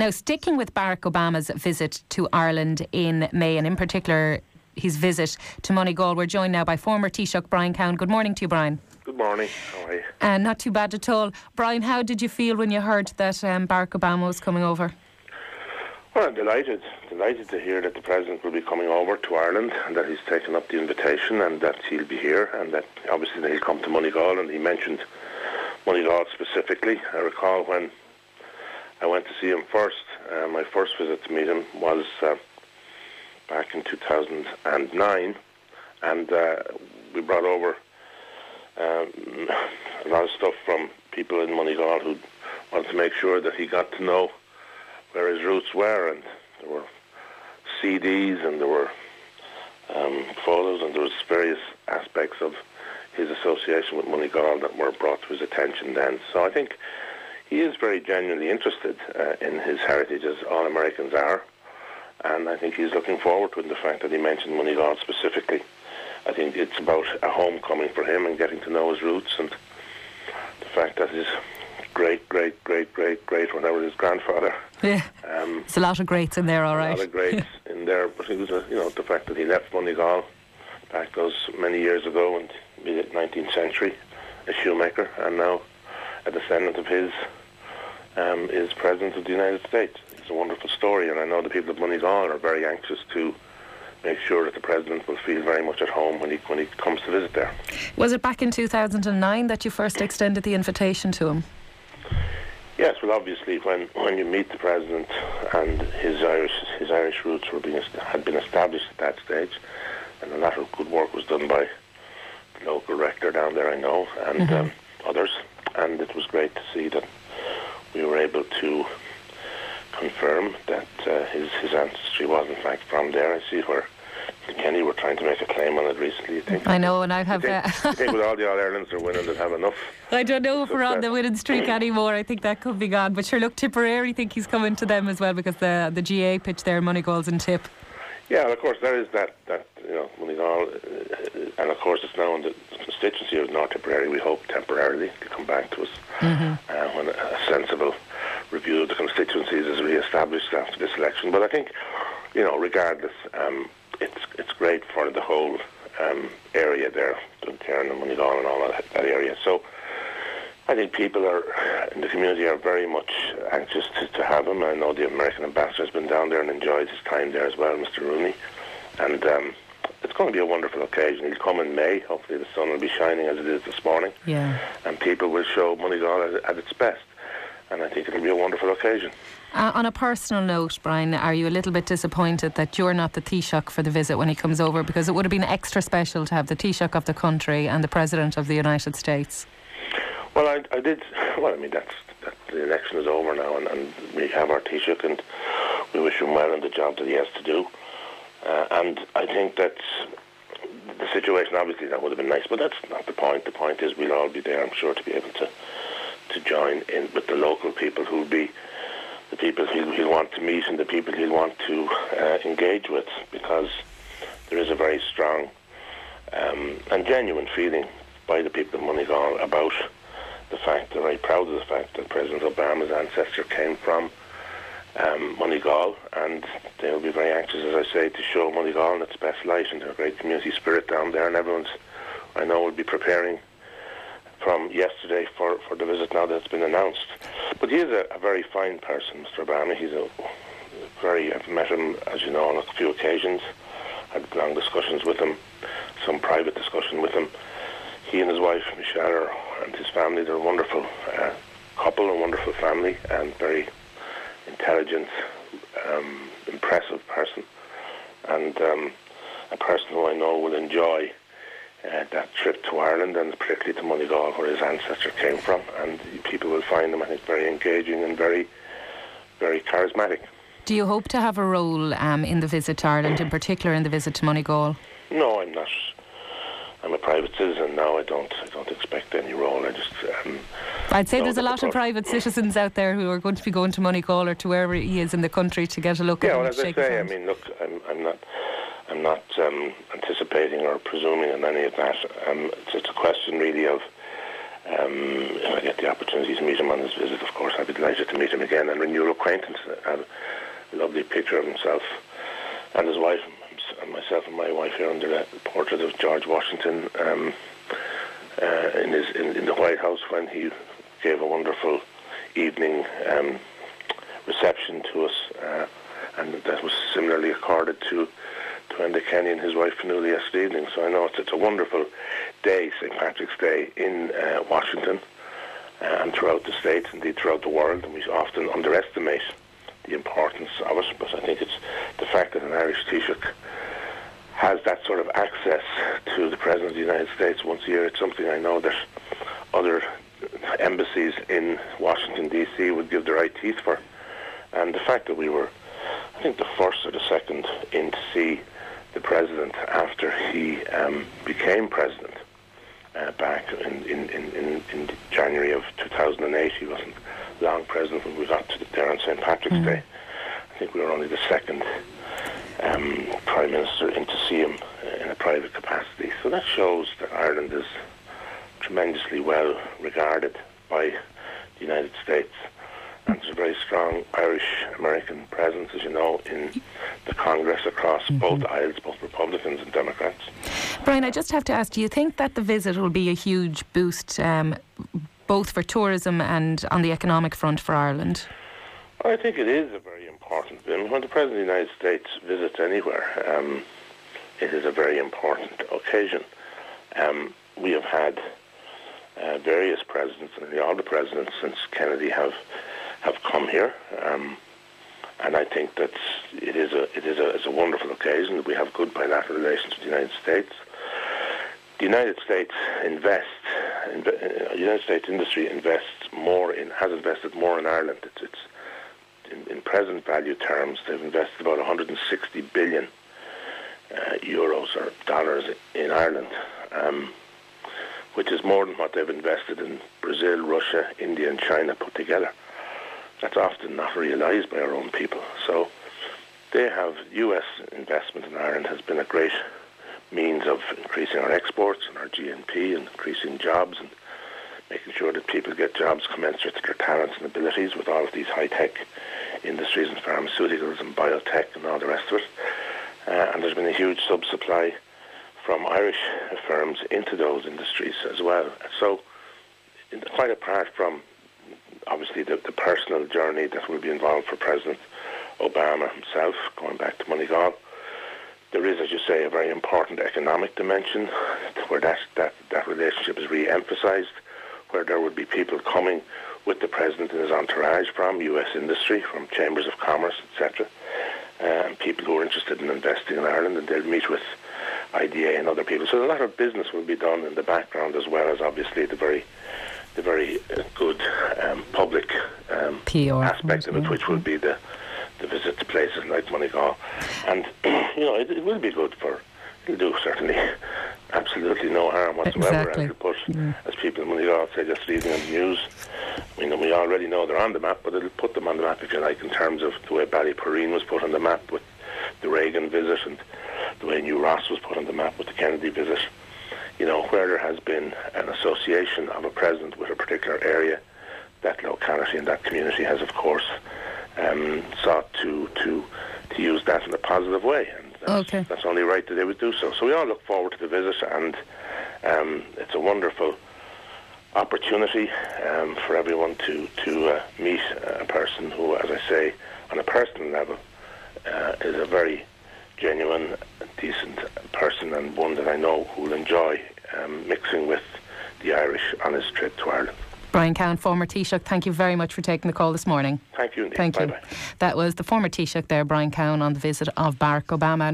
Now, sticking with Barack Obama's visit to Ireland in May, and in particular his visit to Moneygall, we're joined now by former Taoiseach Brian Cowen. Good morning to you, Brian. Good morning. How are you? Not too bad at all. Brian, how did you feel when you heard that Barack Obama was coming over? Well, I'm delighted to hear that the President will be coming over to Ireland and that he's taken up the invitation and that he'll be here and that obviously he'll come to Moneygall, and he mentioned Moneygall specifically. I recall when I went to see him first, my first visit to meet him was back in 2009, and we brought over a lot of stuff from people in Moneygall who wanted to make sure that he got to know where his roots were, and there were CDs and there were photos and there was various aspects of his association with Moneygall that were brought to his attention then. So I think he is very genuinely interested in his heritage, as all Americans are, and I think he's looking forward to it. The fact that he mentioned Moneygall specifically, I think it's about a homecoming for him and getting to know his roots, and the fact that his great whatever his grandfather. Yeah, there's a lot of greats in there, all right. A lot of greats in there, but he was, the fact that he left Moneygall back those many years ago in the 19th century, a shoemaker, and now a descendant of his is President of the United States. It's a wonderful story, and I know the people of Moneygall are very anxious to make sure that the President will feel very much at home when he comes to visit there. Was it back in 2009 that you first extended the invitation to him? Yes, well, obviously, when you meet the President and his Irish roots had been established at that stage, and a lot of good work was done by the local rector down there, I know, and others, and it was great to see that we were able to confirm that his ancestry was in fact from there. I see where Kenny were trying to make a claim on it recently. You think? I know, and I have. You think with all the All-Irelands they're winning, they'd have enough? I don't know if we're on the winning streak anymore. I think that could be gone. But sure, look, Tipperary think he's coming to them as well, because the GA pitch there, Moneygall's in Tip. Yeah, and of course there is that Moneygall, and of course it's now in the constituency of North Tipperary. We hope temporarily to come back to us when a sensible review of the constituencies is re-established after this election. But I think, regardless, it's great for the whole area there, Duncairn and Moneygall and all that area. So I think people in the community are very much anxious to have him. I know the American ambassador has been down there and enjoyed his time there as well, Mr. Rooney. And it's going to be a wonderful occasion. He'll come in May. Hopefully the sun will be shining as it is this morning. Yeah. And people will show Moneygall at its best. And I think it'll be a wonderful occasion. On a personal note, Brian, are you a little bit disappointed that you're not the Taoiseach for the visit when he comes over? Because it would have been extra special to have the Taoiseach of the country and the President of the United States. Well, I did. Well, I mean, that the election is over now, and we have our Taoiseach, and we wish him well in the job that he has to do. And I think that the situation, obviously, that would have been nice, but that's not the point. The point is we'll all be there, I'm sure, to be able to join in with the local people who'll be the people he'll want to meet and the people he'll want to engage with, because there is a very strong and genuine feeling by the people of Moneygall about the fact, they're very proud of the fact that President Obama's ancestor came from Moneygall, and they'll be very anxious, as I say, to show Moneygall in its best light, and there's a great community spirit down there, and everyone's, I know, will be preparing from yesterday for the visit now that it's been announced. But he is a very fine person, Mr. Obama. He's I've met him, as you know, on a few occasions, had long discussions with him, some private discussion with him. He and his wife, Michelle, and his family, they're a wonderful couple, a wonderful family, and very intelligent, impressive person, and a person who I know will enjoy that trip to Ireland, and particularly to Moneygall, where his ancestor came from, and people will find him, I think, very engaging and very, very charismatic. Do you hope to have a role in the visit to Ireland, in particular in the visit to Moneygall? No, I'm not. I'm a private citizen now. I don't expect any role. I'd say there's a lot of private citizens out there who are going to be going to Moneygall or to wherever he is in the country to get a look at him. Yeah, well, as I say, I mean, look, I'm not anticipating or presuming on any of that. It's just a question really of If I get the opportunity to meet him on his visit, of course, I'd be delighted to meet him again and renew acquaintance. I have a lovely picture of himself and his wife, and myself and my wife here under the portrait of George Washington in the White House when he gave a wonderful evening reception to us, and that was similarly accorded to Enda Kenny and his wife Fanula yesterday evening. So I know it's a wonderful day, St. Patrick's Day, in Washington and throughout the States, indeed throughout the world, and we often underestimate the importance of it, but I think it's the fact that an Irish Taoiseach has that sort of access to the President of the United States once a year. It's something I know that other embassies in Washington, D.C. would give their eye teeth for. And the fact that we were, I think, the first or the second in to see the President after he became President back in January of 2008. He wasn't long President when we got to there on St. Patrick's Day. I think we were only the second Prime Minister in to see him in a private capacity. So that shows that Ireland is tremendously well regarded by the United States. And there's a very strong Irish-American presence, as you know, in the Congress across both aisles, both Republicans and Democrats. Brian, I just have to ask, do you think that the visit will be a huge boost both for tourism and on the economic front for Ireland? I think it is a very important thing. When the President of the United States visits anywhere, it is a very important occasion. We have had various presidents, and all the presidents since Kennedy have come here, and I think that it's a wonderful occasion. We have good bilateral relations with the United States. The United States United States industry has invested more in Ireland. It's in present value terms, they've invested about 160 billion euros or dollars in Ireland, which is more than what they've invested in Brazil, Russia, India and China put together. That's often not realised by our own people. So US investment in Ireland has been a great means of increasing our exports and our GNP and increasing jobs and making sure that people get jobs commensurate to their talents and abilities with all of these high-tech industries and pharmaceuticals and biotech and all the rest of it. And there's been a huge sub-supply from Irish firms into those industries as well. So quite apart from obviously the personal journey that will be involved for President Obama himself, going back to Moneygall, there is, as you say, a very important economic dimension where that relationship is re-emphasised, where there would be people coming with the President and his entourage from US industry, from chambers of commerce, etc., and people who are interested in investing in Ireland, and they'll meet with IDA and other people. So a lot of business will be done in the background, as well as obviously the very good public PR aspect of it, which will be the visit to places like Moneygall. And it will be good it'll do certainly absolutely no harm whatsoever. Exactly. And it'll put, as people in Moneygall say just reading on the news, I mean, we already know they're on the map, but it'll put them on the map, if you like, in terms of the way Ballyporeen was put on the map with the Reagan visit, and the way New Ross was put on the map with the Kennedy visit. Where there has been an association of a president with a particular area, that locality and that community has, of course, sought to use that in a positive way. And that's only right that they would do so. So we all look forward to the visit, and it's a wonderful opportunity for everyone to meet a person who, as I say, on a personal level, is a very genuine, decent person, and one that I know who will enjoy mixing with the Irish on his trip to Ireland. Brian Cowen, former Taoiseach, thank you very much for taking the call this morning. Thank you indeed. Thank you. Bye-bye. That was the former Taoiseach there, Brian Cowen, on the visit of Barack Obama.